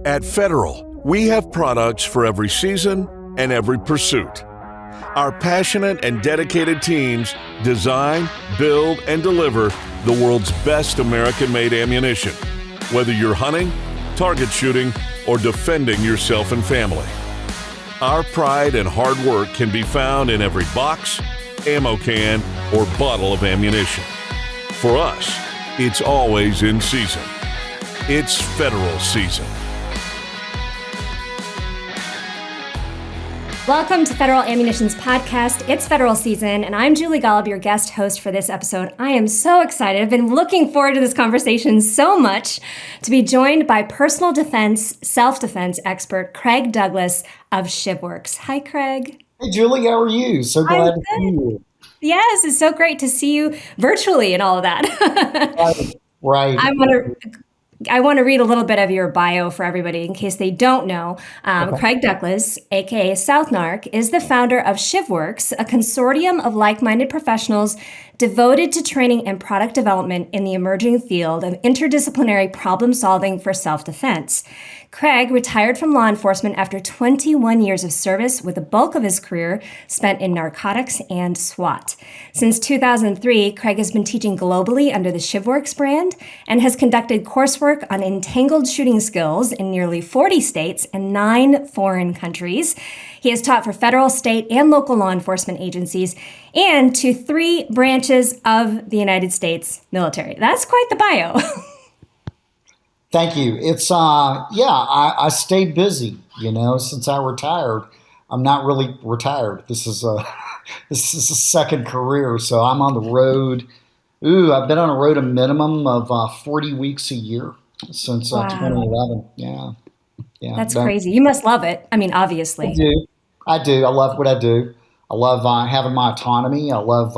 At Federal, we have products for every season and every pursuit. Our passionate and dedicated teams design, build, and deliver the world's best American-made ammunition, whether you're hunting, target shooting, or defending yourself and family. Our pride and hard work can be found in every box, ammo can, or bottle of ammunition. For us, it's always in season. It's Federal season. Welcome to Federal Ammunition's podcast. It's Federal season, and I'm Julie Golob, your guest host for this episode. I am so excited. I've been looking forward to this conversation so much to be joined by personal defense, self-defense expert Craig Douglas of Shivworks. Hi, Craig. Hey, Julie, how are you? So glad to see you. Yes, it's so great to see you virtually and all of that. Right. I want to read a little bit of your bio for everybody in case they don't know. Okay. Craig Douglas, aka South Narc, is the founder of Shivworks, a consortium of like-minded professionals devoted to training and product development in the emerging field of interdisciplinary problem solving for self-defense. Craig retired from law enforcement after 21 years of service, with the bulk of his career spent in narcotics and SWAT. Since 2003, Craig has been teaching globally under the Shivworks brand and has conducted coursework on entangled shooting skills in nearly 40 states and 9 foreign countries. He has taught for federal, state, and local law enforcement agencies and to 3 branches of the United States military. That's quite the bio. Thank you. It's, I stayed busy, since I retired. I'm not really retired. This is a second career. So I'm on the road. I've been on the road a minimum of 40 weeks a year since 2011. Yeah. That's crazy. You must love it. I mean, obviously. I do. I love what I do. I love having my autonomy. I love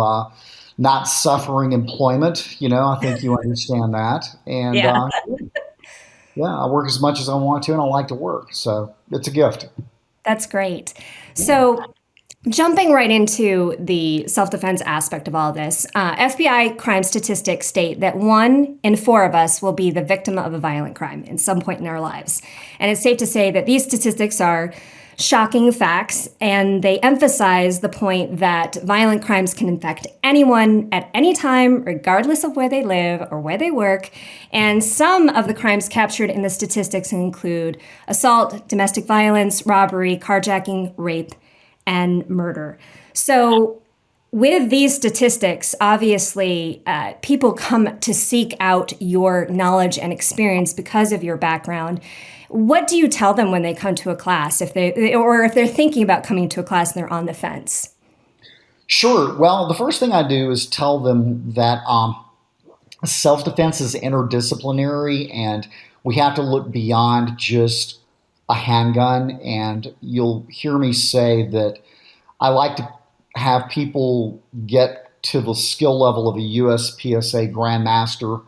not suffering employment. I think you understand that. And I work as much as I want to, and I like to work. So it's a gift. That's great. So jumping right into the self-defense aspect of all this, FBI crime statistics state that 1 in 4 of us will be the victim of a violent crime at some point in our lives. And it's safe to say that these statistics are shocking facts, and they emphasize the point that violent crimes can infect anyone at any time, regardless of where they live or where they work. And some of the crimes captured in the statistics include assault, domestic violence, robbery, carjacking, rape, and murder. So with these statistics, obviously, people come to seek out your knowledge and experience because of your background. What do you tell them when they come to a class, if they're thinking about coming to a class and they're on the fence? Sure. Well, the first thing I do is tell them that self-defense is interdisciplinary, and we have to look beyond just a handgun. And you'll hear me say that I like to have people get to the skill level of a USPSA Grandmaster.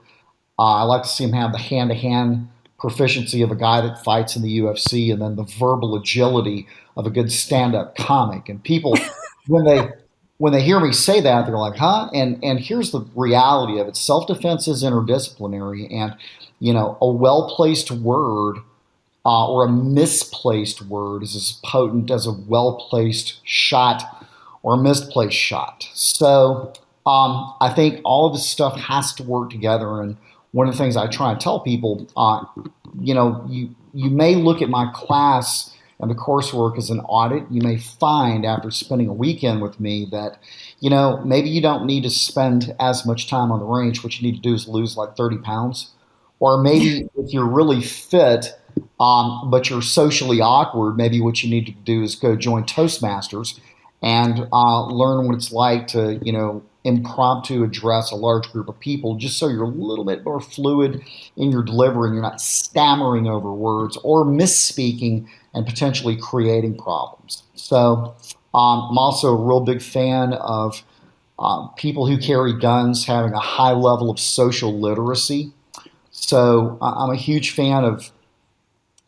I like to see them have the hand-to-hand proficiency of a guy that fights in the UFC, and then the verbal agility of a good stand-up comic. And people, when they hear me say that, they're like, huh? And here's the reality of it. Self-defense is interdisciplinary, and a well-placed word or a misplaced word is as potent as a well-placed shot or a misplaced shot. So I think all of this stuff has to work together. And one of the things I try and tell people, you may look at my class and the coursework as an audit. You may find after spending a weekend with me that, maybe you don't need to spend as much time on the range. What you need to do is lose like 30 pounds. Or maybe if you're really fit, but you're socially awkward, maybe what you need to do is go join Toastmasters and learn what it's like to, impromptu address a large group of people, just so you're a little bit more fluid in your delivery and you're not stammering over words or misspeaking and potentially creating problems. So I'm also a real big fan of people who carry guns having a high level of social literacy. So I'm a huge fan of,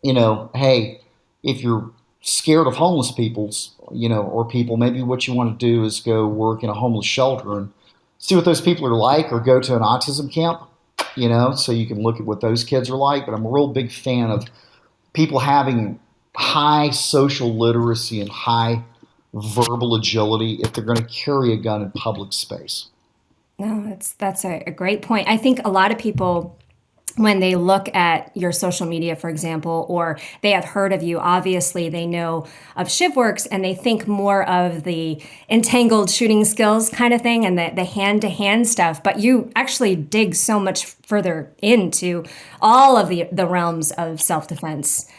hey, if you're scared of homeless peoples, or people, maybe what you want to do is go work in a homeless shelter and see what those people are like, or go to an autism camp, so you can look at what those kids are like. But I'm a real big fan of people having high social literacy and high verbal agility if they're going to carry a gun in public space. No, that's a great point. I think a lot of people, when they look at your social media, for example, or they have heard of you, obviously they know of Shivworks and they think more of the entangled shooting skills kind of thing and the hand-to-hand stuff. But you actually dig so much further into all of the realms of self-defense.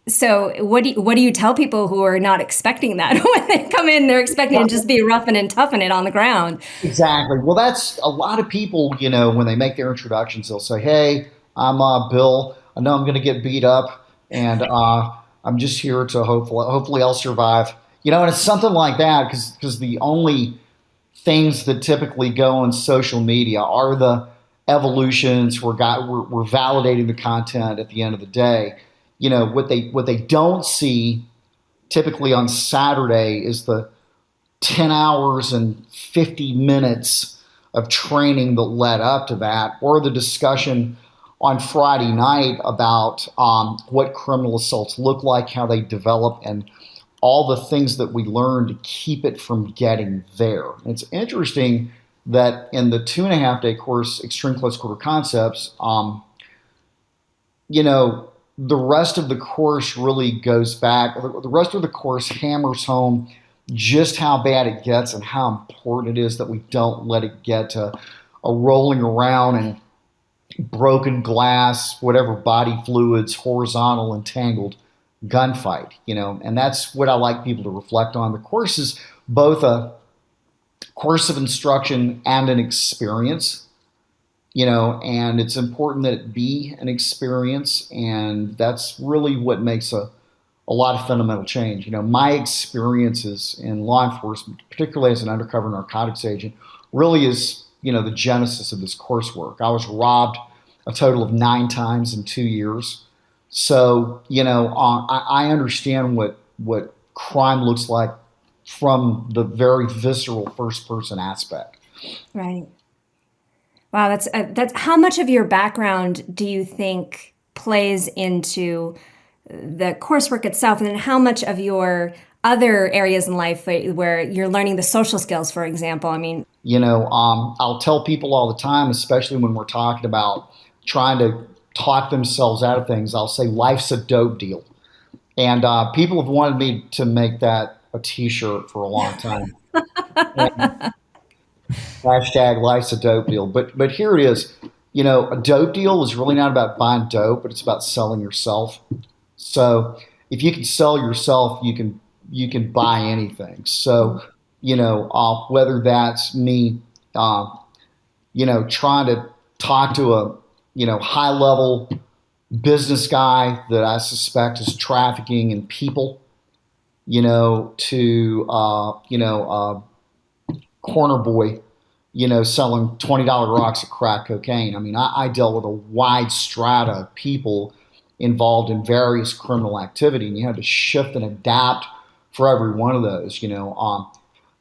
So what do you tell people who are not expecting that when they come in? They're expecting to just be roughing and toughing it on the ground. Exactly. Well, that's a lot of people, when they make their introductions, they'll say, "Hey, I'm Bill. I know I'm going to get beat up, and I'm just here to hopefully I'll survive." And it's something like that because the only things that typically go on social media are the evolutions. We're validating the content at the end of the day. What they don't see typically on Saturday is the 10 hours and 50 minutes of training that led up to that, or the discussion on Friday night about what criminal assaults look like, how they develop, and all the things that we learn to keep it from getting there. And it's interesting that in the 2.5-day course, Extreme Close Quarter Concepts, the rest of the course really goes back. The rest of the course hammers home just how bad it gets and how important it is that we don't let it get to a rolling around and broken glass, whatever body fluids, horizontal, entangled gunfight, and that's what I like people to reflect on. The course is both a course of instruction and an experience. And it's important that it be an experience, and that's really what makes a lot of fundamental change. My experiences in law enforcement, particularly as an undercover narcotics agent, really is, the genesis of this coursework. I was robbed a total of 9 times in 2 years. So, I understand what crime looks like from the very visceral first person aspect. Right. Wow, that's how much of your background do you think plays into the coursework itself, and then how much of your other areas in life where you're learning the social skills, for example? I mean, I'll tell people all the time, especially when we're talking about trying to talk themselves out of things, I'll say life's a dope deal. And people have wanted me to make that a t-shirt for a long time. Hashtag life's a dope deal. But here it is. A dope deal is really not about buying dope, but it's about selling yourself. So if you can sell yourself, you can buy anything. So, whether that's me, trying to talk to a, high level business guy that I suspect is trafficking in people, to, corner boy, selling $20 rocks of crack cocaine. I mean, I dealt with a wide strata of people involved in various criminal activity, and you had to shift and adapt for every one of those,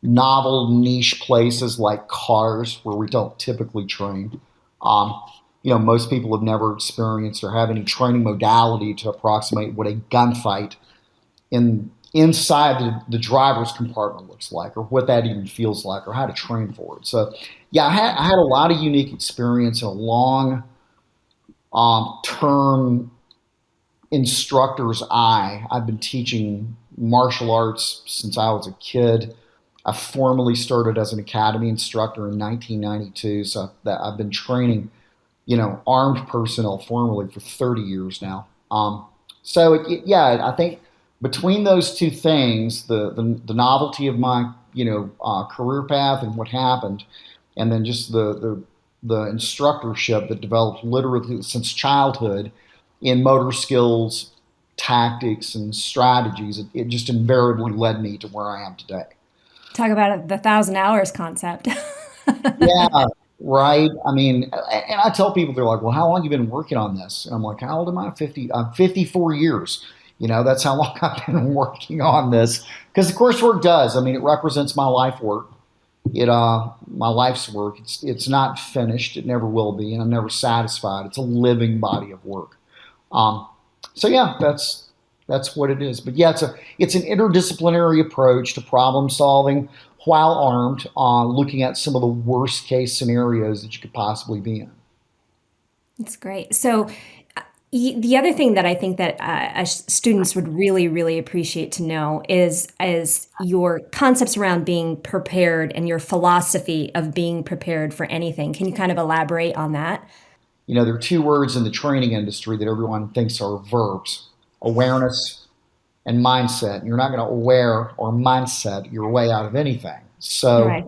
novel niche places like cars where we don't typically train. Most people have never experienced or have any training modality to approximate what a gunfight inside the driver's compartment looks like, or what that even feels like, or how to train for it. So, yeah, I had a lot of unique experience in a long term instructor's eye. I've been teaching martial arts since I was a kid. I formally started as an academy instructor in 1992, so I've been training, armed personnel formally for 30 years now. I think between those two things, the novelty of my career path and what happened, and then just the instructorship that developed literally since childhood in motor skills, tactics, and strategies, it just invariably led me to where I am today. Talk about the 1,000 hours concept. Yeah, right. I mean, and I tell people, they're like, "Well, how long have you been working on this?" And I'm like, "How old am I? 50. I'm 54 years. That's how long I've been working on this." Because the coursework does. I mean, it represents my life work. My life's work. It's not finished. It never will be, and I'm never satisfied. It's a living body of work. So yeah, that's what it is. But yeah, it's an interdisciplinary approach to problem solving while armed, looking at some of the worst case scenarios that you could possibly be in. That's great. So, the other thing that I think that students would really, really appreciate to know is your concepts around being prepared and your philosophy of being prepared for anything. Can you kind of elaborate on that? There are two words in the training industry that everyone thinks are verbs: awareness and mindset. And you're not going to aware or mindset your way out of anything. So Right.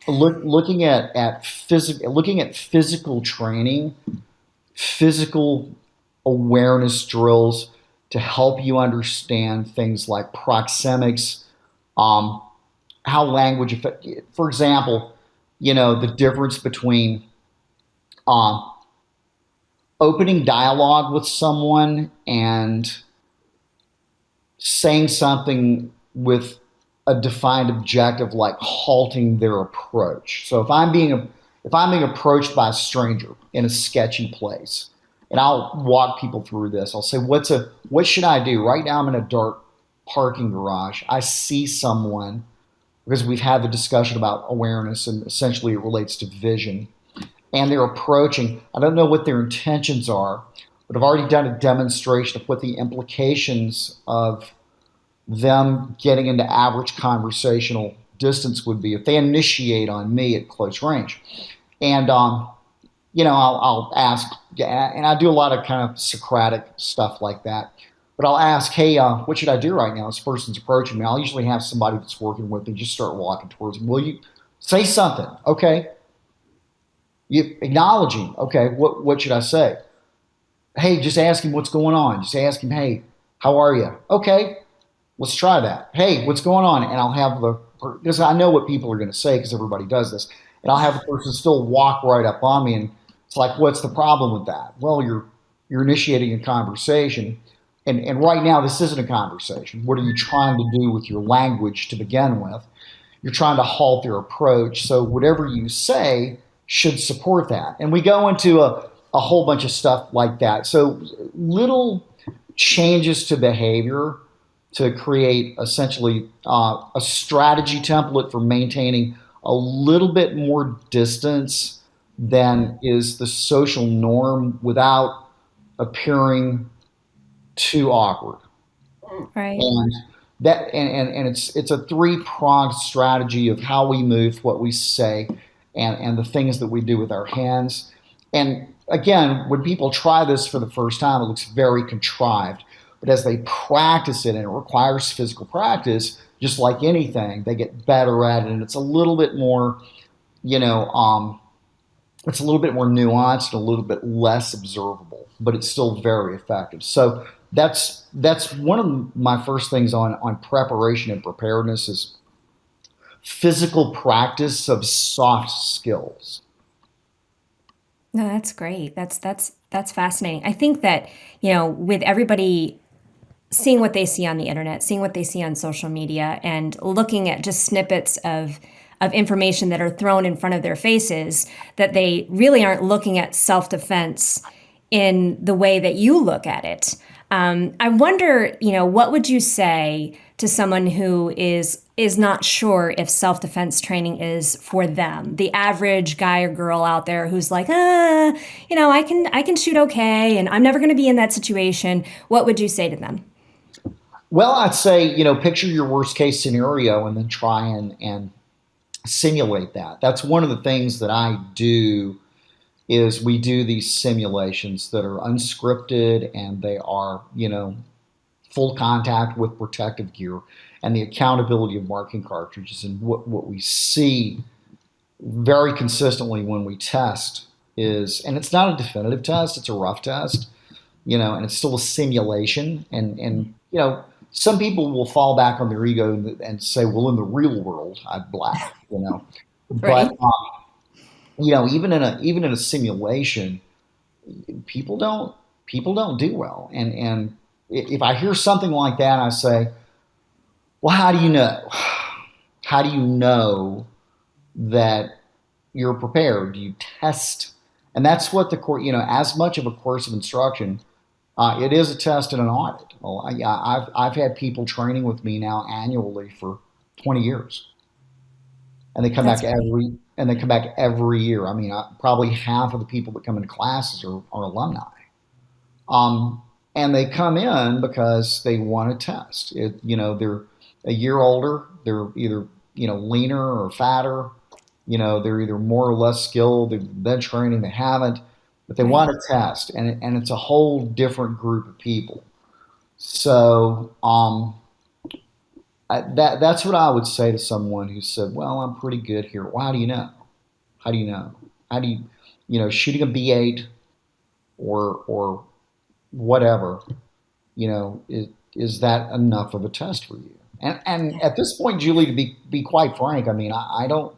looking at physical training, physical awareness drills to help you understand things like proxemics, um, how language affect. For example, the difference between um, opening dialogue with someone and saying something with a defined objective, like halting their approach. So if I'm being approached by a stranger in a sketchy place, and I'll walk people through this. I'll say, what should I do? Right now I'm in a dark parking garage. I see someone, because we've had the discussion about awareness and essentially it relates to vision. And they're approaching. I don't know what their intentions are, but I've already done a demonstration of what the implications of them getting into average conversational distance would be if they initiate on me at close range. And I'll ask, and I do a lot of kind of Socratic stuff like that. But I'll ask, hey, what should I do right now? This person's approaching me. I'll usually have somebody that's working with me just start walking towards me. Will you say something? Okay. You acknowledging. Okay. What should I say? Hey, just ask him what's going on. Just ask him, hey, how are you? Okay. Let's try that. Hey, what's going on? And I'll have because I know what people are going to say because everybody does this. And I'll have the person still walk right up on me. And it's like, what's the problem with that? Well, you're initiating a conversation. And right now, this isn't a conversation. What are you trying to do with your language to begin with? You're trying to halt their approach. So whatever you say should support that. And we go into a whole bunch of stuff like that. So little changes to behavior to create essentially a strategy template for maintaining a little bit more distance than is the social norm without appearing too awkward. Right. And and it's a three-pronged strategy of how we move, what we say, and the things that we do with our hands. And again, when people try this for the first time, it looks very contrived. But as they practice it, and it requires physical practice, just like anything, they get better at it, and it's a little bit more, you know, it's a little bit more nuanced and a little bit less observable, but it's still very effective. So that's one of my first things on preparation and preparedness is physical practice of soft skills. No, that's great. That's fascinating. I think that, with everybody seeing what they see on the internet, seeing what they see on social media, and looking at just snippets of information that are thrown in front of their faces, that they really aren't looking at self-defense in the way that you look at it. I wonder, what would you say to someone who is not sure if self-defense training is for them? The average guy or girl out there who's like, I can shoot okay, and I'm never going to be in that situation. What would you say to them? Well, I'd say, picture your worst case scenario and then try and simulate that. That's one of the things that I do is we do these simulations that are unscripted and they are, full contact with protective gear and the accountability of marking cartridges. And what we see very consistently when we test is, and it's not a definitive test, it's a rough test, and it's still a simulation. And some people will fall back on their ego and say, well, in the real world, I'd black, But Right. even in a simulation, people don't do well. And if I hear something like that, I say, well, how do you know? How do you know that you're prepared? Do you test? And that's what the course, as much of a course of instruction It is a test and an audit. Well, I've had people training with me now annually for 20 years, and they come That's back great. every year. I mean, probably half of the people that come into classes are alumni. And they come in because they want to test. They're a year older. They're either leaner or fatter. They're either more or less skilled. They've been training. They haven't, but they Right. want to test, and it's a whole different group of people. So that's what I would say to someone who said, "Well, I'm pretty good here." Well, how do you know? How do you know? How do shooting a B8 or whatever, is that enough of a test for you? And at this point, Julie, to be quite frank, I mean, I don't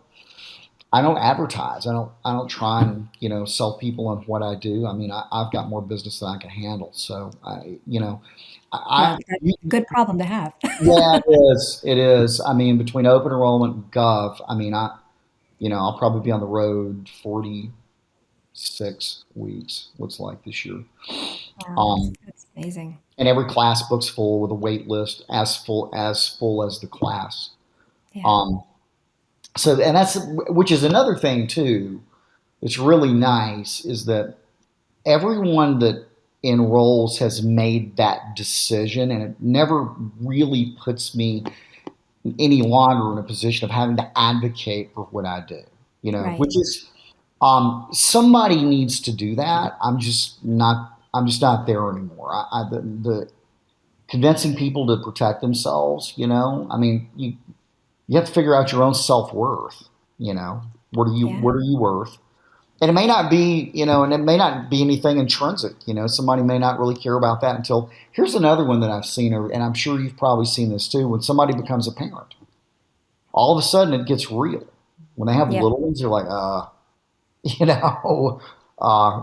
advertise. I don't try and sell people on what I do. I mean, I've got more business than I can handle. So Well, I that's a good problem to have. yeah, it is. It is. I mean, between open enrollment and Gov, I mean, I'll probably be on the road 46 weeks. Looks like this year. Wow, Um, that's amazing. and every class book's full with a wait list as full as the class. Yeah. Um, so, and that's which is another thing too. That's really nice is that everyone that enrolls has made that decision, and it never really puts me any longer in a position of having to advocate for what I do. Right. Which is somebody needs to do that. I'm just not. I'm just not there anymore. The convincing people to protect themselves. I mean, you have to figure out your own self worth. Yeah. What are you worth? And it may not be, and it may not be anything intrinsic. Somebody may not really care about that until here's another one that I've seen, and I'm sure you've probably seen this too. When somebody becomes a parent, all of a sudden it gets real. When they have Yep. little ones, they're like, you know,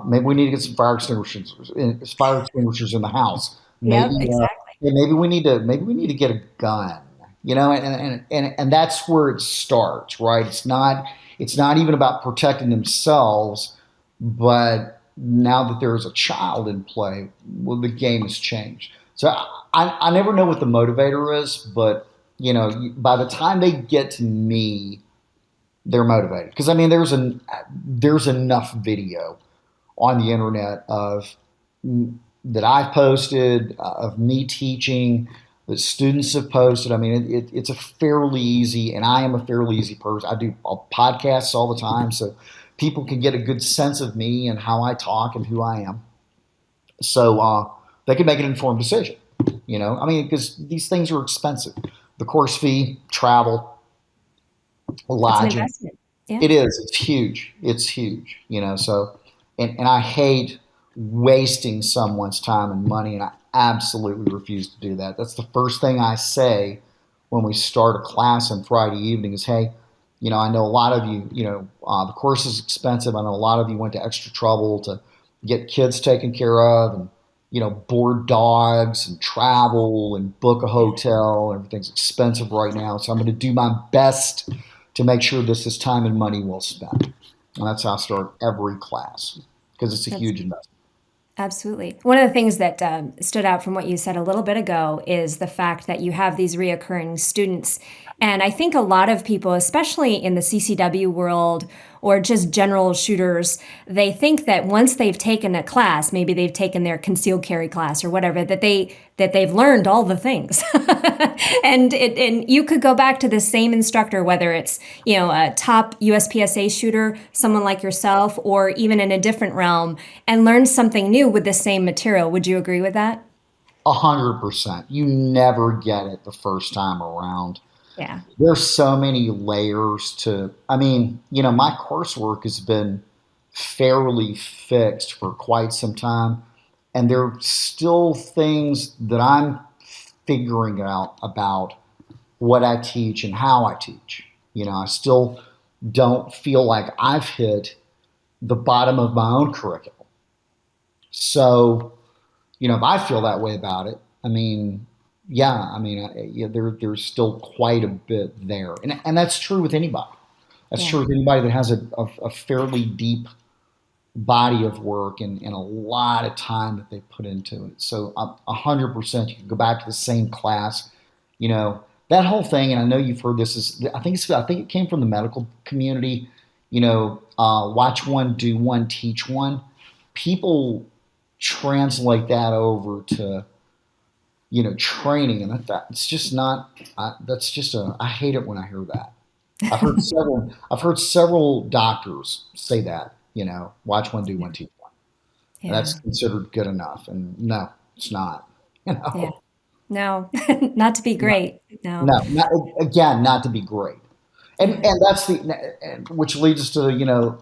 maybe we need to get some fire extinguishers in the house. Yep. Maybe, Exactly. yeah, maybe we need to get a gun. And that's where it starts, right? It's not even about protecting themselves, but now that there is a child in play, well, the game has changed. So I never know what the motivator is, but by the time they get to me, they're motivated because I mean there's enough video on the internet of that I've posted of me teaching that students have posted. I mean it's a fairly easy, and I am a fairly easy person. I do podcasts all the time, so people can get a good sense of me and how I talk and who I am. So they can make an informed decision. I mean because these things are expensive. The course fee, travel, It's an lodging. investment. Yeah. It is. It's huge. It's huge. So, and I hate wasting someone's time and money, and I absolutely refuse to do that. That's the first thing I say when we start a class on Friday evening is, hey, I know a lot of you, the course is expensive. I know a lot of you went to extra trouble to get kids taken care of and, board dogs and travel and book a hotel. Everything's expensive right now. So I'm going to do my best to make sure this is time and money well spent. And that's how I start every class because it's a That's huge investment. Absolutely. One of the things that stood out from what you said a little bit ago is the fact that you have these reoccurring students. And I think a lot of people, especially in the CCW world or just general shooters, they think that once they've taken a class, maybe they've taken their concealed carry class or whatever, that they've learned all the things. And you could go back to the same instructor, whether it's a top USPSA shooter, someone like yourself, or even in a different realm, and learn something new with the same material. Would you agree with that? 100%. You never get it the first time around. Yeah. There's so many layers to, I mean, my coursework has been fairly fixed for quite some time. And there are still things that I'm figuring out about what I teach and how I teach. I still don't feel like I've hit the bottom of my own curriculum. So, if I feel that way about it, I mean, yeah, I mean, yeah, there's still quite a bit there, and that's true with anybody. That's Yeah. true with anybody that has a fairly deep body of work and a lot of time that they put into it. So 100%, you can go back to the same class, you know, that whole thing. And I know you've heard this is, I think it came from the medical community, you know, watch one, do one, teach one. People translate that over to, you know, training. And it's just not, that's just I hate it when I hear that. I've heard several doctors say that, you know, watch one, do one, teach one. And Yeah. that's considered good enough. And no, it's not. You Yeah. know, No, not to be no, great. No. no, not, again, not to be great. Yeah. And that's which leads us to, you know,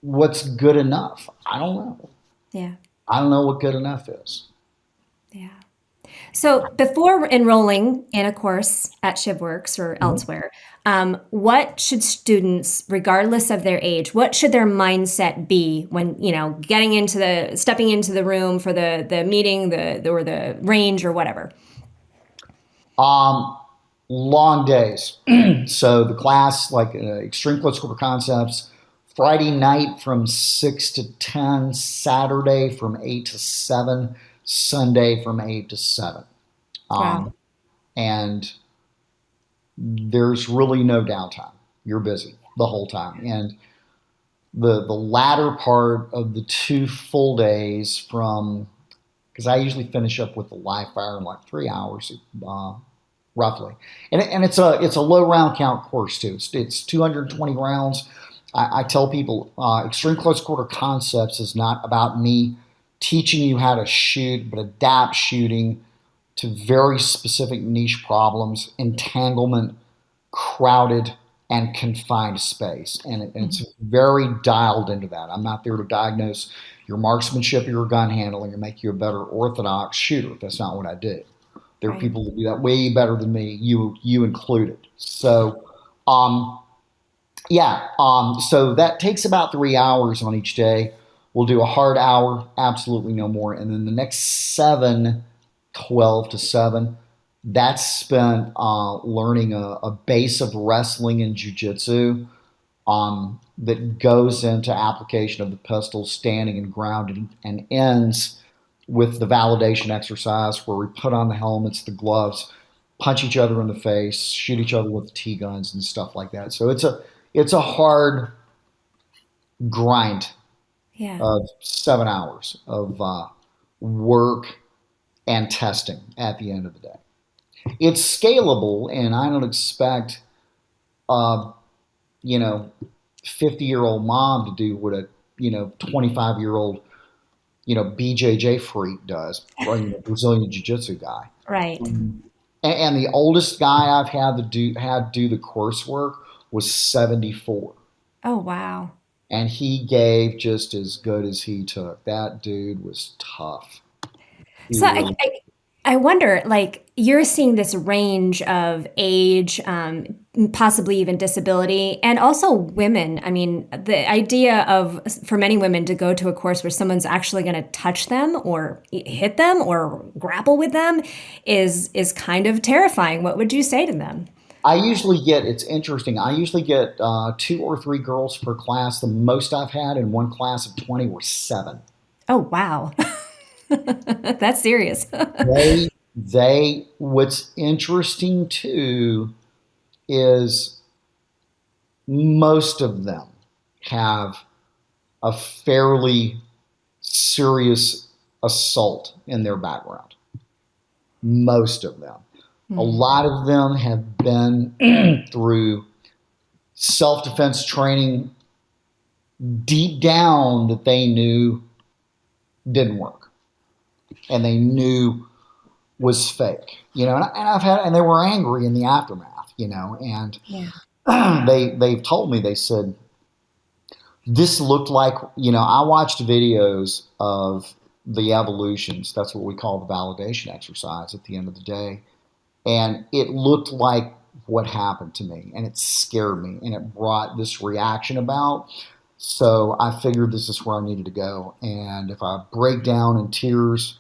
what's good enough. I don't know. Yeah. I don't know what good enough is. Yeah. So before enrolling in a course at Shivworks or Mhm. elsewhere, what should students, regardless of their age, what should their mindset be when, you know, stepping into the room for the meeting, or the range or whatever? Um, Long days. So the class, like extreme close quarter concepts, Friday night from 6 to 10, Saturday from 8 to 7, Sunday from 8 to 7. Wow. Um, and there's really no downtime. You're busy the whole time. And the latter part of the 2 full days from, because I usually finish up with the live fire in like 3 hours, roughly. And it's a low round count course too. It's 220 rounds. I tell people extreme close quarter concepts is not about me teaching you how to shoot, but adapt shooting to very specific niche problems, entanglement, crowded, and confined space. And it's very dialed into that. I'm not there to diagnose your marksmanship or your gun handling or make you a better orthodox shooter. That's not what I do. There are Right. people that do that way better than me, you included. So, um, yeah, so that takes about 3 hours on each day. We'll do a hard hour, absolutely no more. And then the next 7, 12 to 7, that's spent learning a base of wrestling and jujitsu that goes into application of the pistol, standing and grounded, and ends with the validation exercise where we put on the helmets, the gloves, punch each other in the face, shoot each other with T guns and stuff like that. So it's a hard grind Yeah. of 7 hours of work and testing at the end of the day. It's scalable, and I don't expect uh, you know 50-year-old mom to do what a 25-year-old BJJ freak does, right? Brazilian jiu-jitsu guy. Right. And the oldest guy I've had do the coursework was 74, Oh, wow. and he gave just as good as he took. That dude was tough. He So really. I wonder, like, you're seeing this range of age, possibly even disability, and also women. I mean, the idea of, for many women, to go to a course where someone's actually going to touch them or hit them or grapple with them is kind of terrifying. What would you say to them? It's interesting. I usually get 2 or 3 girls per class. The most I've had in one class of 20 were 7. Oh, wow. That's serious. What's interesting too is most of them have a fairly serious assault in their background. Most of them. A Hmm. lot of them have been through self defense training deep down that they knew didn't work and they knew was fake, and they were angry in the aftermath, and Yeah. they've told me, they said, this looked like, I watched videos of the evolutions. That's what we call the validation exercise at the end of the day. And it looked like what happened to me, and it scared me, and it brought this reaction about. So I figured this is where I needed to go. And if I break down in tears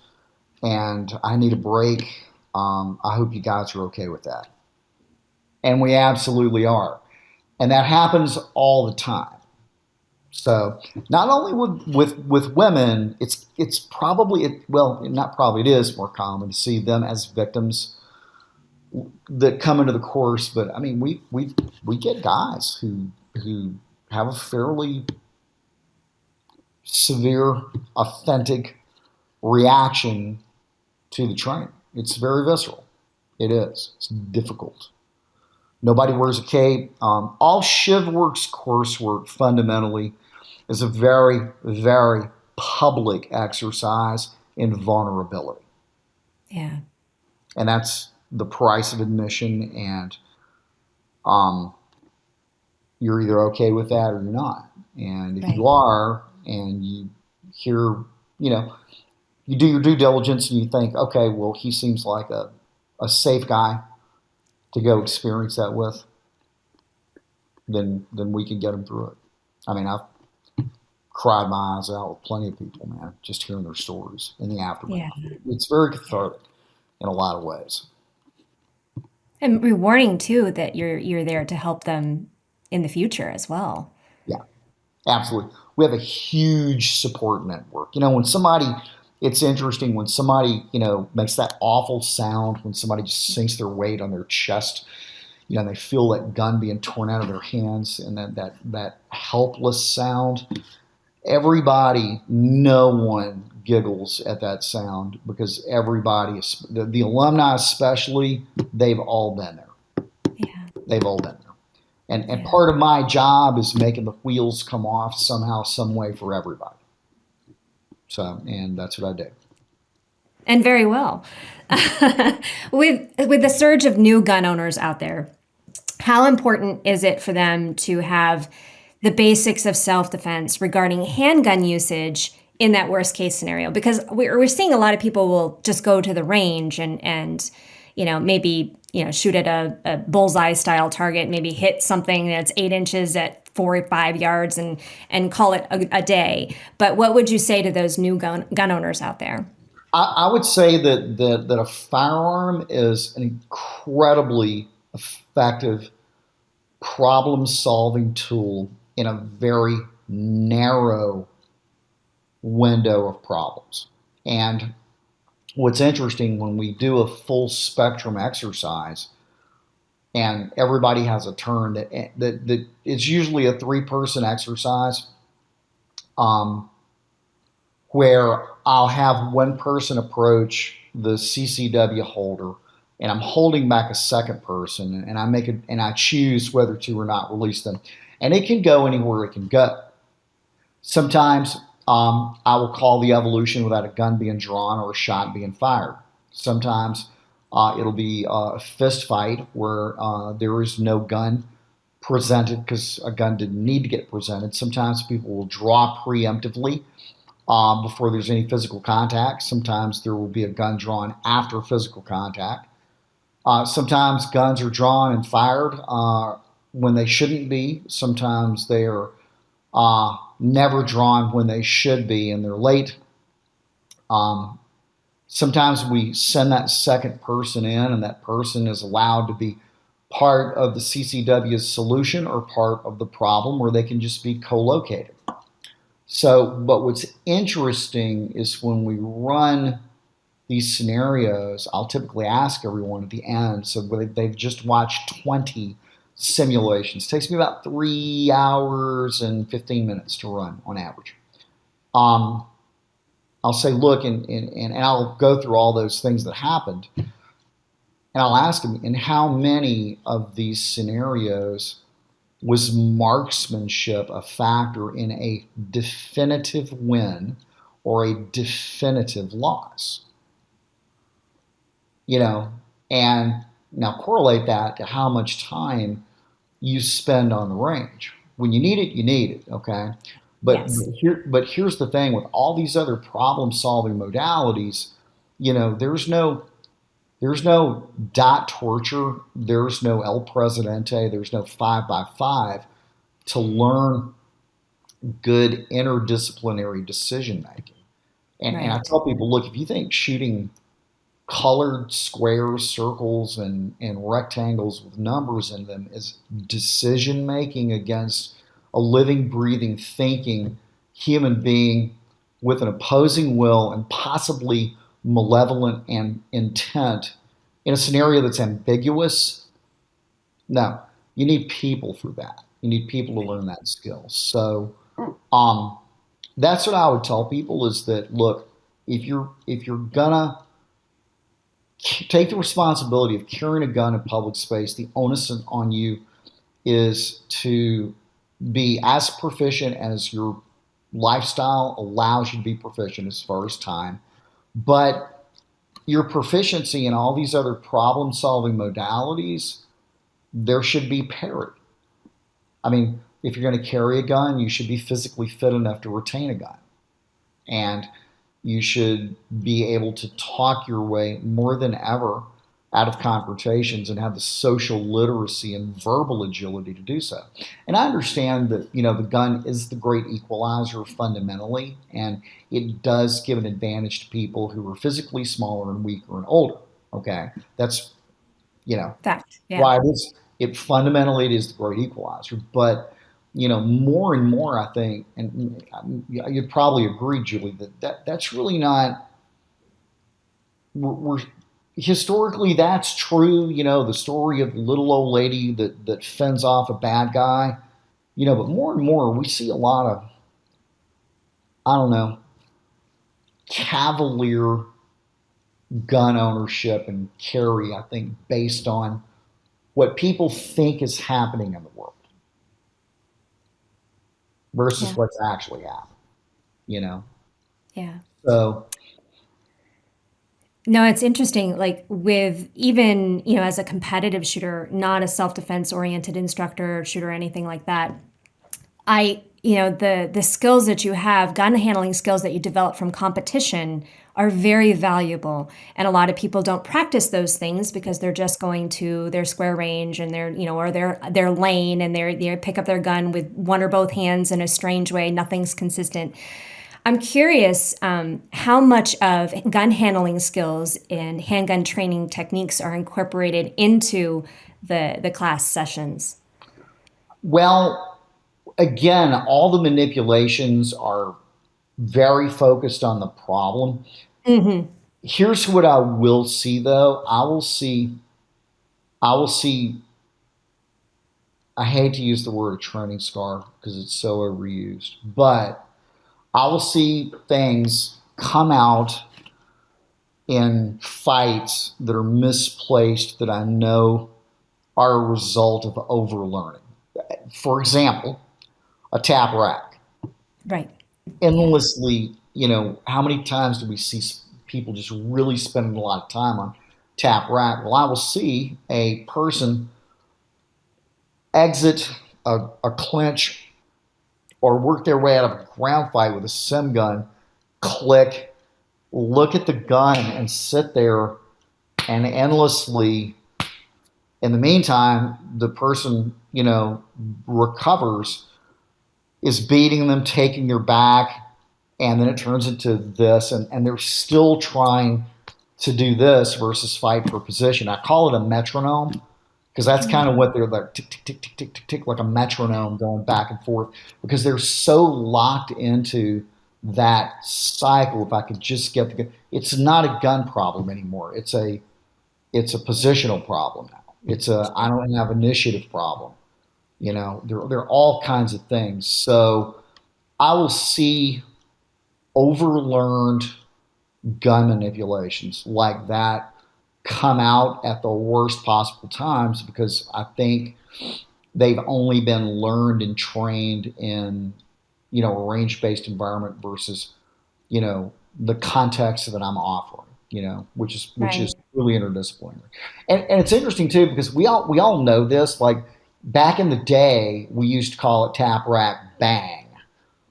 and I need a break, I hope you guys are okay with that. And we absolutely are. And that happens all the time. So not only with women, it's probably not probably, it is more common to see them as victims that come into the course. But I mean, we get guys who have a fairly severe, authentic reaction to the training. It's very visceral. It is. It's difficult. Nobody wears a cape. All Shivworks coursework fundamentally is a very, very public exercise in vulnerability. Yeah. And that's the price of admission. And um, you're either okay with that or you're not. And if Right. you are, and you hear, you know, you do your due diligence and you think, okay, well, he seems like a safe guy to go experience that with, then we can get him through it. I mean, I've cried my eyes out with plenty of people, man, just hearing their stories in the Yeah. aftermath. It's very cathartic in a lot of ways. And rewarding too that you're there to help them in the future as well. Yeah, absolutely. We have a huge support network. You know, when somebody, it's interesting when somebody, makes that awful sound, when somebody just sinks their weight on their chest, and they feel that gun being torn out of their hands, and that helpless sound. Everybody, no one giggles at that sound, because everybody, the alumni especially, they've all been there. Yeah. They've all been there. And Yeah. part of my job is making the wheels come off somehow, some way for everybody. So, and that's what I do. And very well. With the surge of new gun owners out there, how important is it for them to have the basics of self-defense regarding handgun usage in that worst case scenario? Because we're seeing a lot of people will just go to the range and maybe shoot at a bullseye style target, maybe hit something that's 8 inches at 4 or 5 yards and call it a day. But what would you say to those new gun owners out there? I would say that a firearm is an incredibly effective problem solving tool in a very narrow window of problems. And what's interesting, when we do a full spectrum exercise and everybody has a turn, that it's usually a 3-person exercise, where I'll have one person approach the CCW holder, and I'm holding back a second person, and I choose whether to or not release them, and it can go anywhere it can go. Sometimes I will call the evolution without a gun being drawn or a shot being fired. Sometimes it'll be a fist fight where there is no gun presented because a gun didn't need to get presented. Sometimes people will draw preemptively before there's any physical contact. Sometimes there will be a gun drawn after physical contact. Sometimes guns are drawn and fired when they shouldn't be. Sometimes they are never drawn when they should be, and they're late. Sometimes we send that second person in, and that person is allowed to be part of the CCW's solution or part of the problem, or they can just be co-located. So, but what's interesting is when we run these scenarios, I'll typically ask everyone at the end, so they've just watched 20 simulations. It takes me about 3 hours and 15 minutes to run on average. I'll say, look, and I'll go through all those things that happened, and I'll ask them, in how many of these scenarios was marksmanship a factor in a definitive win or a definitive loss? And now correlate that to how much time you spend on the range. When you need it, okay? But Yes. Here's the thing: with all these other problem-solving modalities, there's no dot torture, there's no El Presidente, there's no 5x5 to learn good interdisciplinary decision making. And I Right. tell people, look, if you think shooting colored squares, circles, and rectangles with numbers in them is decision making against a living, breathing, thinking human being with an opposing will and possibly malevolent and intent in a scenario that's ambiguous. No, you need people for that. You need people to learn that skill. So um, that's what I would tell people is that look, if you're gonna take the responsibility of carrying a gun in public space, the onus on you is to be as proficient as your lifestyle allows you to be proficient as far as time, but your proficiency in all these other problem solving modalities, there should be parity. I mean, if you're going to carry a gun, you should be physically fit enough to retain a gun. And you should be able to talk your way more than ever out of confrontations and have the social literacy and verbal agility to do so. And I understand that, the gun is the great equalizer fundamentally, and it does give an advantage to people who are physically smaller and weaker and older. Okay. That's, Fact. Yeah. why it fundamentally it is the great equalizer. But more and more, I think, and you'd probably agree, Julie, that's really not. We're historically that's true. The story of the little old lady that fends off a bad guy. But more and more, we see a lot of, I don't know, cavalier gun ownership and carry. I think based on what people think is happening in the world versus Yeah. what's actually happening. Yeah. So No, it's interesting. Like with even, as a competitive shooter, not a self-defense oriented instructor, shooter, anything like that, the skills that you have, gun handling skills that you develop from competition are very valuable. And a lot of people don't practice those things because they're just going to their square range and or their lane, and they pick up their gun with one or both hands in a strange way. Nothing's consistent. I'm curious how much of gun handling skills and handgun training techniques are incorporated into the class sessions. well, again, all the manipulations are very focused on the problem. Mm-hmm. Here's what I will see though. I will see I hate to use the word a training scar because it's so overused, but I will see things come out in fights that are misplaced that I know are a result of overlearning. For example, a tap rack. Right. Endlessly, how many times do we see people just really spending a lot of time on tap rack? Well, I will see a person exit a clinch or work their way out of a ground fight with a sim gun, click, look at the gun and sit there and endlessly, in the meantime, the person, recovers, is beating them, taking their back, and then it turns into this, and they're still trying to do this versus fight for position. I call it a metronome because that's kind of what they're like, tick, tick, tick, tick, tick, tick, tick, like a metronome going back and forth because they're so locked into that cycle. If I could just get the gun, it's not a gun problem anymore. It's a positional problem now. It's a I don't have initiative problem. There are all kinds of things. So I will see overlearned gun manipulations like that come out at the worst possible times because I think they've only been learned and trained in, a range-based environment versus, the context that I'm offering, which is Right. really interdisciplinary. And it's interesting too because we all know this. Like back in the day, we used to call it tap rack bang.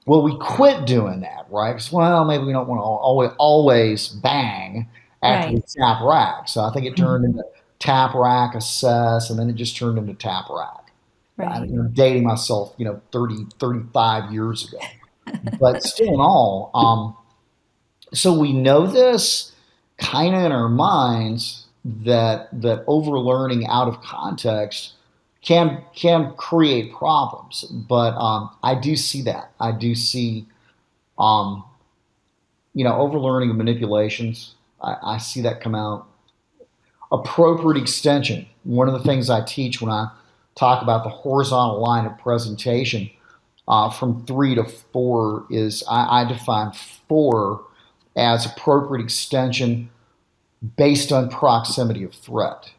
Well, we quit doing that, right? Because maybe we don't want to always bang after we Right. tap rack. So I think it turned Mhm. into tap rack assess, and then it just turned into tap rack. Right. I'm dating myself, 35 years ago. But still in all, so we know this kind of in our minds that overlearning out of context can create problems. But I do see that. I do see um, overlearning and manipulations. I see that come out. Appropriate extension. One of the things I teach when I talk about the horizontal line of presentation from 3 to 4 is I define 4 as appropriate extension based on proximity of threat.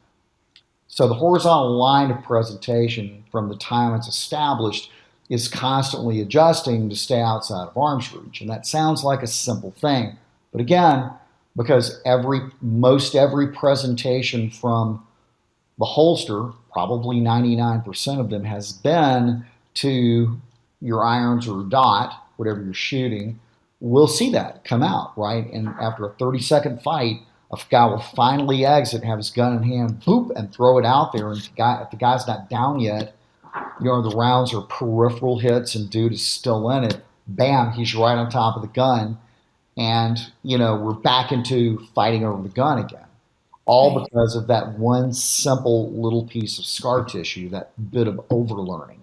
So the horizontal line of presentation from the time it's established is constantly adjusting to stay outside of arm's reach. And that sounds like a simple thing. But again, because most every presentation from the holster, probably 99% of them, has been to your irons or dot, whatever you're shooting, we'll see that come out, right? And after a 30-second fight, a guy will finally exit, have his gun in hand, boop, and throw it out there. And if the guy's not down yet, the rounds are peripheral hits and dude is still in it, bam, he's right on top of the gun. And, we're back into fighting over the gun again. All because of that one simple little piece of scar tissue, that bit of overlearning,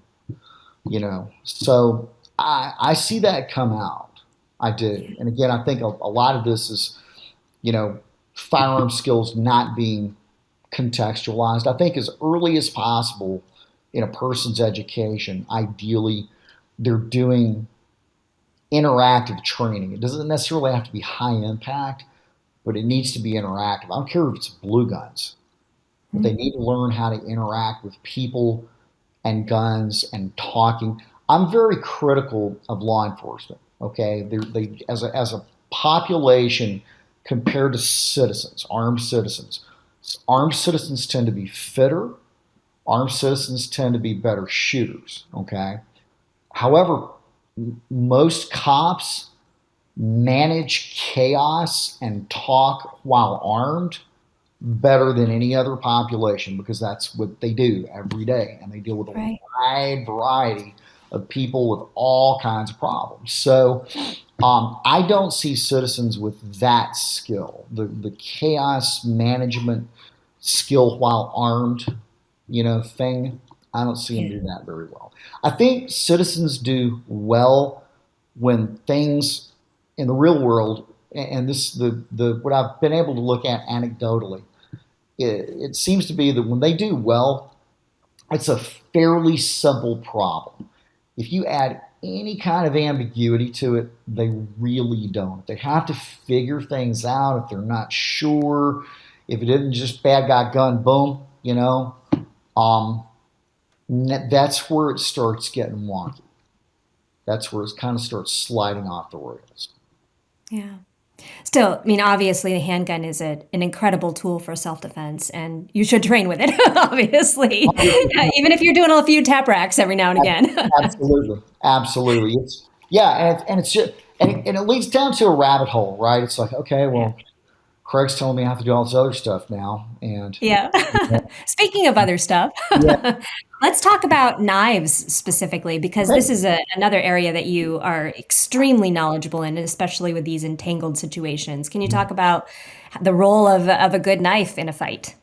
So I see that come out. I do. And again, I think a lot of this is, firearm skills not being contextualized. I think as early as possible in a person's education, ideally, they're doing interactive training. It doesn't necessarily have to be high impact, but it needs to be interactive. I don't care if it's blue guns, but they need to learn how to interact with people and guns and talking. I'm very critical of law enforcement. Okay, they as a population compared to citizens, armed citizens tend to be fitter. Armed citizens tend to be better shooters. Okay, however, most cops manage chaos and talk while armed better than any other population because that's what they do every day, and they deal with a wide variety of people with all kinds of problems. So I don't see citizens with that skill, the chaos management skill while armed, thing. I don't see them do that very well. I think citizens do well when things in the real world, and this what I've been able to look at anecdotally, it seems to be that when they do well, it's a fairly simple problem. If you add any kind of ambiguity to it, they really don't. They have to figure things out if they're not sure. If it isn't just bad guy gun, boom, that's where it starts getting wonky. That's where it kind of starts sliding off the rails. Yeah. Still, obviously the handgun is an incredible tool for self-defense, and you should train with it, obviously. Even if you're doing a few tap racks every now and again. Absolutely. It's just, and it leads down to a rabbit hole, right? It's like, okay, well, Craig's telling me I have to do all this other stuff now. And Speaking of other stuff, let's talk about knives specifically, because this is another area that you are extremely knowledgeable in, especially with these entangled situations. Can you talk about the role of a good knife in a fight?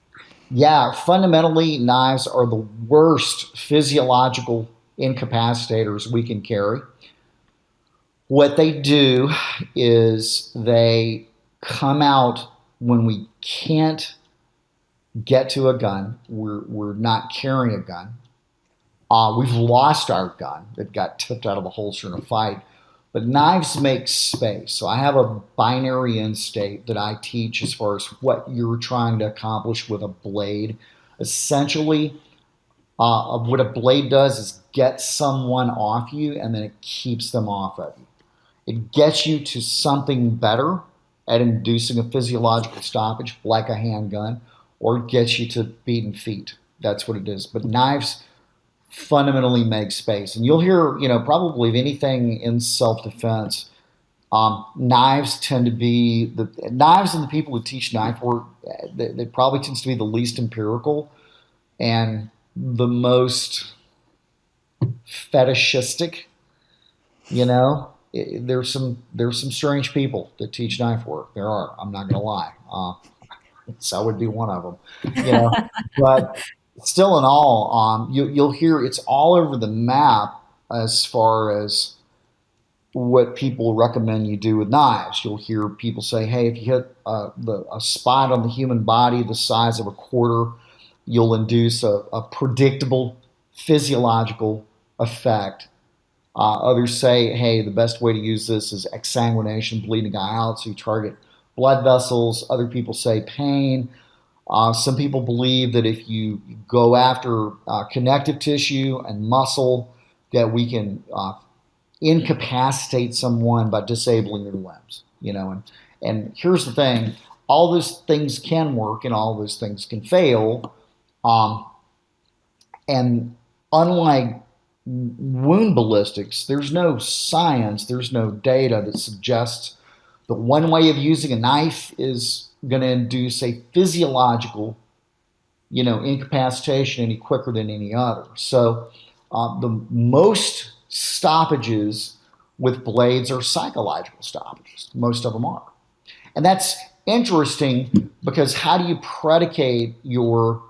Yeah, fundamentally, knives are the worst physiological incapacitators we can carry. What they do is they come out when we can't get to a gun. We're not carrying a gun. We've lost our gun that got tipped out of the holster in a fight. But knives make space. So I have a binary end state that I teach as far as what you're trying to accomplish with a blade. Essentially, what a blade does is get someone off you, and then it keeps them off of you. It gets you to something better at inducing a physiological stoppage, like a handgun, or it gets you to beaten feet. That's what it is. But knives fundamentally make space. And you'll hear, probably of anything in self-defense, knives tend to be, knives and the people who teach knife work, they probably tends to be the least empirical and the most fetishistic, There's some strange people that teach knife work. There are. I'm not going to lie. So I would be one of them. But still in all, you'll hear it's all over the map as far as what people recommend you do with knives. You'll hear people say, "Hey, if you hit a spot on the human body the size of a quarter, you'll induce a predictable physiological effect." Others say, "Hey, the best way to use this is exsanguination, bleeding a guy out, so you target blood vessels." Other people say pain. Some people believe that if you go after connective tissue and muscle, that we can incapacitate someone by disabling their limbs. And here's the thing: all those things can work, and all those things can fail. Um, and unlike wound ballistics, there's no science, there's no data that suggests that one way of using a knife is going to induce a physiological, incapacitation any quicker than any other. So the most stoppages with blades are psychological stoppages. Most of them are. And that's interesting because how do you predicate your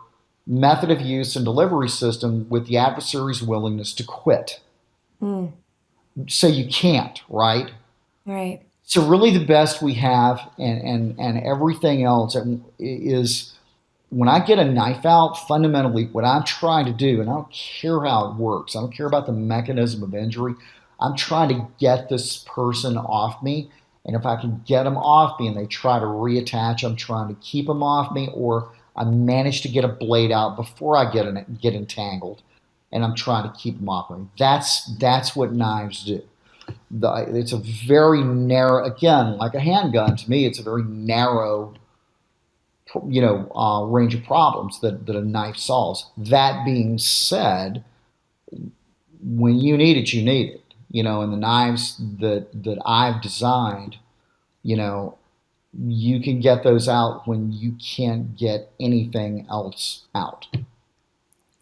method of use and delivery system with the adversary's willingness to quit? So you can't, right? Right. So really the best we have and everything else is when I get a knife out, fundamentally what I'm trying to do, and I don't care how it works, I don't care about the mechanism of injury, I'm trying to get this person off me. And if I can get them off me and they try to reattach, I'm trying to keep them off me, or I manage to get a blade out before I get entangled, and I'm trying to keep them off me. That's what knives do. It's a very narrow, again, like a handgun. To me, it's a very narrow, range of problems that a knife solves. That being said, when you need it, you need it. And the knives that I've designed, you can get those out when you can't get anything else out.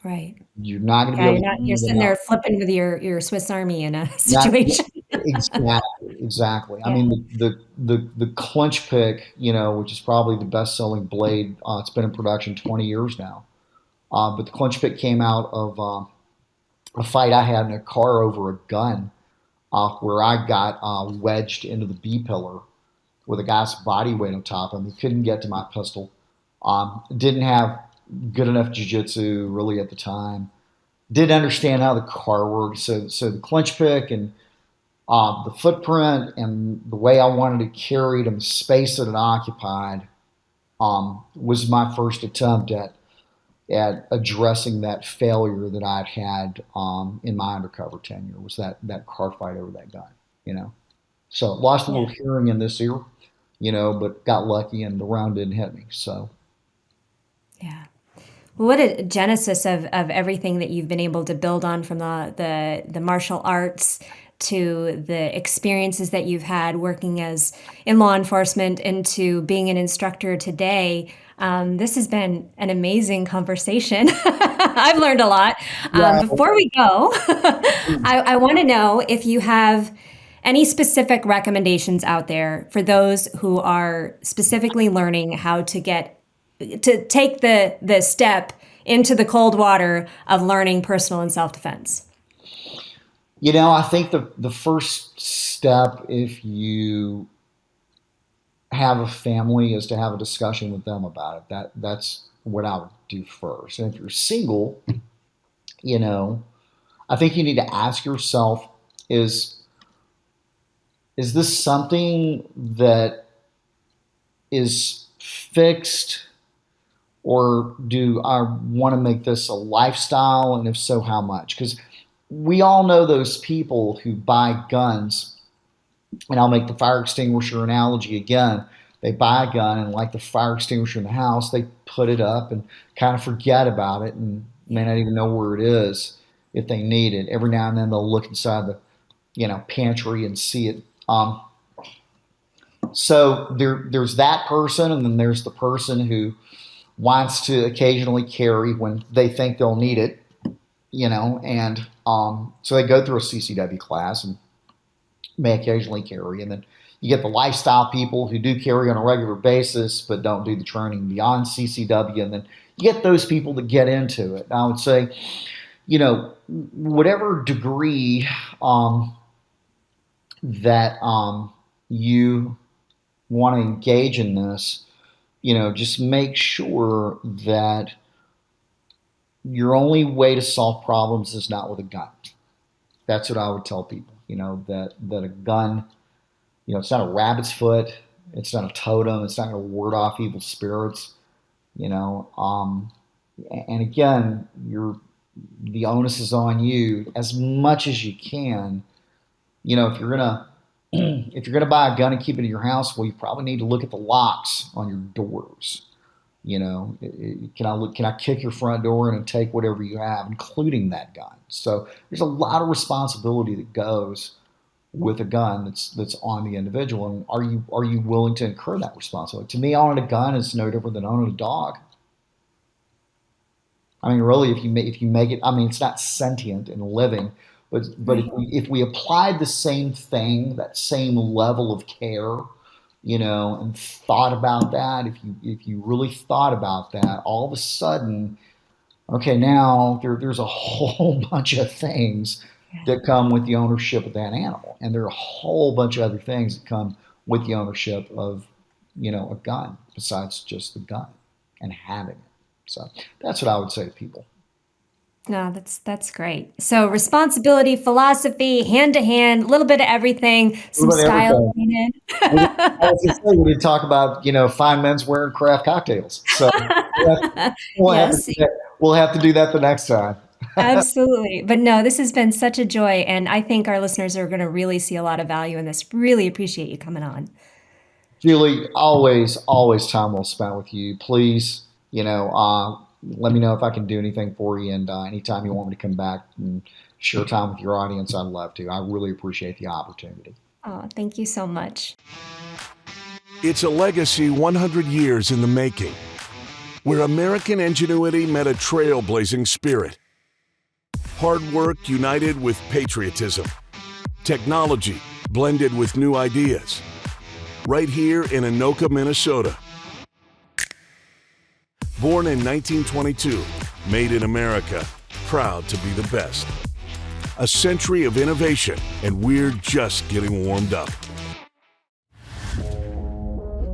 Right. You're not going to be Yeah, able to you're get them sitting there out. flipping with your Swiss Army in a Not situation. exactly. I Yeah. mean, the clinch pick, which is probably the best selling blade. It's been in production 20 years now. But the clinch pick came out of a fight I had in a car over a gun, where I got wedged into the B pillar with a guy's body weight on top of him. He couldn't get to my pistol. Didn't have good enough jujitsu really at the time. Didn't understand how the car worked. So the clinch pick and the footprint and the way I wanted to carry it and the space that it occupied was my first attempt at addressing that failure that I'd had in my undercover tenure, was that car fight over that gun. So lost a little Yeah. hearing in this ear, but got lucky and the round didn't hit me. So Yeah. Well, what a genesis of everything that you've been able to build on, from the martial arts to the experiences that you've had working as in law enforcement into being an instructor today. This has been an amazing conversation. I've learned a lot. yeah, Before we go, I want to know if you have any specific recommendations out there for those who are specifically learning how to take the step into the cold water of learning personal and self-defense. I think the first step, if you have a family, is to have a discussion with them about it. That's what I would do first. And if you're single, you know, I think you need to ask yourself, is is this something that is fixed, or do I want to make this a lifestyle? And if so, how much? Because we all know those people who buy guns, and I'll make the fire extinguisher analogy again. They buy a gun, and like the fire extinguisher in the house, they put it up and kind of forget about it and may not even know where it is if they need it. Every now and then they'll look inside the pantry and see it. So there's that person, and then there's the person who wants to occasionally carry when they think they'll need it, and so they go through a CCW class and may occasionally carry, and then You get the lifestyle people who do carry on a regular basis but don't do the training beyond CCW, and then you get those people that get into it. I would say, whatever degree that you want to engage in this, just make sure that your only way to solve problems is not with a gun. That's what I would tell people, that a gun, it's not a rabbit's foot, it's not a totem, it's not going to ward off evil spirits, and again, the onus is on you as much as you can. If you're gonna buy a gun and keep it in your house, well, you probably need to look at the locks on your doors. Can I kick your front door in and take whatever you have, including that gun? So there's a lot of responsibility that goes with a gun that's on the individual, and are you willing to incur that responsibility? To me, owning a gun is no different than owning a dog. I mean, really, if you make it, I mean, it's not sentient and living, but if we applied the same thing, that same level of care, and thought about that, if you really thought about that, all of a sudden, okay, now there's a whole bunch of things that come with the ownership of that animal, and there are a whole bunch of other things that come with the ownership of, a gun besides just the gun and having it. So that's what I would say to people. No, that's great. So responsibility, philosophy, hand to hand, a little bit of everything, some style. I was just saying, we did talk about, fine menswear and craft cocktails. So we'll have to do that the next time. Absolutely. But no, this has been such a joy. And I think our listeners are going to really see a lot of value in this. Really appreciate you coming on. Julie, always time well spent with you. Please, let me know if I can do anything for you. And anytime you want me to come back and share time with your audience, I'd love to. I really appreciate the opportunity. Oh, thank you so much. It's a legacy 100 years in the making, where American ingenuity met a trailblazing spirit. Hard work united with patriotism. Technology blended with new ideas. Right here in Anoka, Minnesota. Born in 1922, made in America, proud to be the best. A century of innovation, and we're just getting warmed up.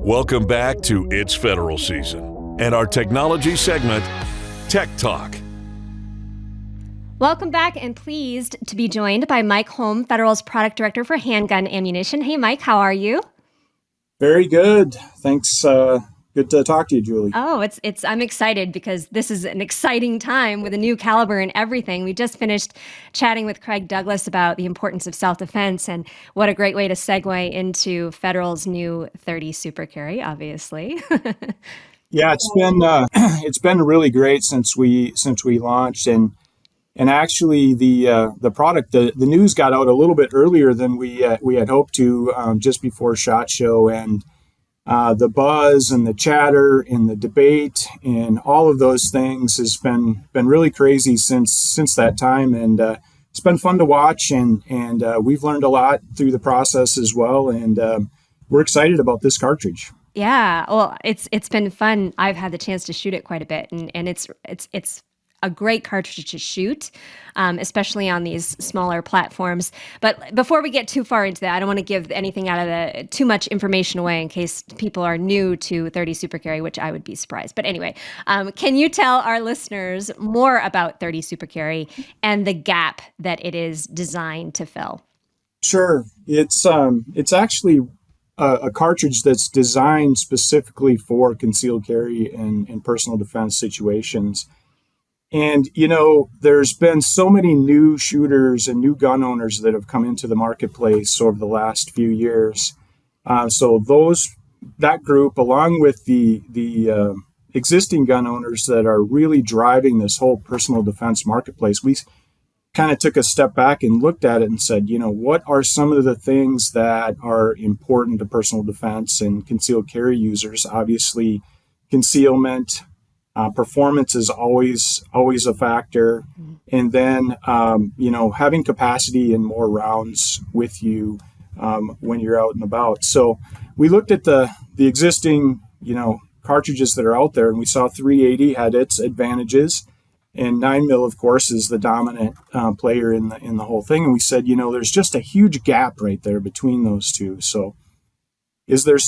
Welcome back to It's Federal Season and our technology segment, Tech Talk. Welcome back, and pleased to be joined by Mike Holm, Federal's Product Director for Handgun Ammunition. Hey, Mike, how are you? Very good. Thanks. Good to talk to you, Julie. Oh, I'm excited because this is an exciting time with a new caliber and everything. We just finished chatting with Craig Douglas about the importance of self-defense, and what a great way to segue into Federal's new .30 Super Carry, obviously. Yeah, it's been really great since we launched, and actually the product, the news got out a little bit earlier than we had hoped to, just before SHOT Show, and the buzz and the chatter and the debate and all of those things has been really crazy since that time, and it's been fun to watch, and we've learned a lot through the process as well, and we're excited about this cartridge. Yeah, well, it's been fun. I've had the chance to shoot it quite a bit, and it's a great cartridge to shoot, especially on these smaller platforms. But before we get too far into that, I don't want to give anything out of too much information away in case people are new to .30 Super Carry, which I would be surprised. But anyway, can you tell our listeners more about .30 Super Carry and the gap that it is designed to fill? Sure. It's actually a cartridge that's designed specifically for concealed carry and personal defense situations. And, there's been so many new shooters and new gun owners that have come into the marketplace over the last few years. So that group, along with the existing gun owners that are really driving this whole personal defense marketplace, we kind of took a step back and looked at it and said, what are some of the things that are important to personal defense and concealed carry users? Obviously, concealment. Performance is always a factor. And then, having capacity and more rounds with you when you're out and about. So we looked at the existing, cartridges that are out there, and we saw 380 had its advantages, and 9mm, of course, is the dominant player in the whole thing. And we said, there's just a huge gap right there between those two. So is there